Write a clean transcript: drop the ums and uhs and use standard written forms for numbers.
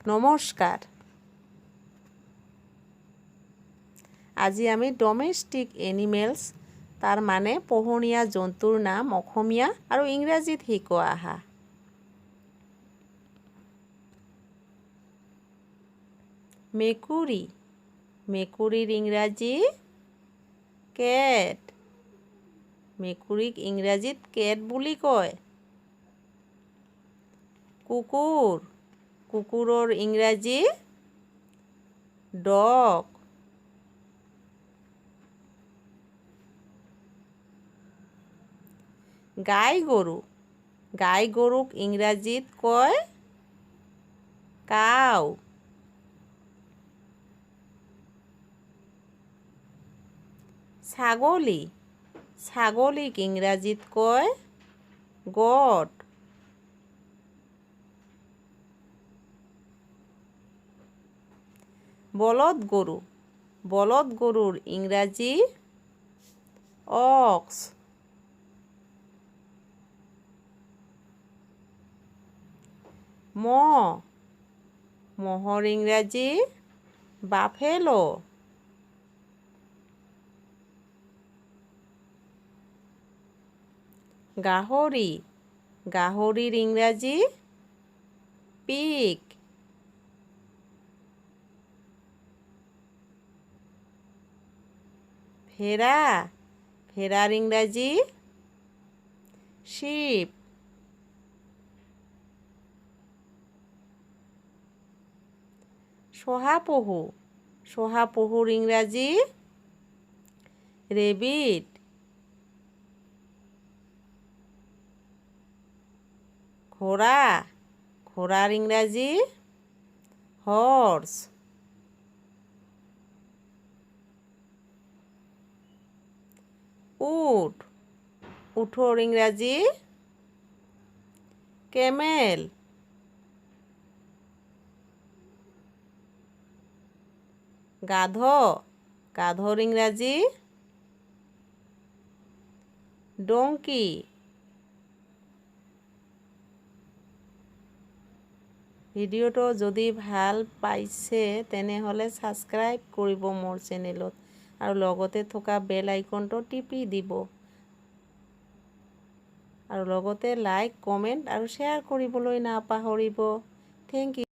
নমস্কাৰ। আজি আমি ডমেষ্টিক এনিমেলছ তাৰ মানে পোহনীয়া জন্তুৰ নাম অসমীয়া আৰু ইংৰাজীত শিকোৱা আহা। মেকুৰী, মেকুৰীৰ ইংৰাজী কেট। মেকুৰীক ইংৰাজীত কেট বুলি কয়। কুকুৰ, কুকুৰৰ ইংৰাজী ডগ। গাই গৰু, গাই গৰুক ইংৰাজীত কয় কাউ। ছাগলী, ছাগলীক ইংৰাজীত কয় গট। বলদ গৰু, বলদ গৰুৰ ইংৰাজী অক্স। ম'হ, ম'হৰ ইংৰাজী বাফেলো। গাহৰি, গাহৰিৰ ইংৰাজী পিগ। ভেড়া, ভেড়াৰ ইংৰাজী শিপ। শহাপহু, শহাপহুৰ ইংৰাজী ৰেবিট। ঘোঁৰা, ঘোঁৰাৰ ইংৰাজী হৰ্চ। উট, উটৰ ইংৰাজী কেমেল। গাধ, গাধৰ ইংৰাজী ডংকি। ভিডিঅ'টো যদি ভাল পাইছে তেনেহ'লে ছাবস্ক্ৰাইব কৰিব মোৰ চেনেলত আৰু লগতে থকা বেল আইকনটো টিপি দিব আৰু লগতে লাইক, কমেণ্ট আৰু শ্বেয়াৰ কৰিবলৈ নাপাহৰিব। Thank U.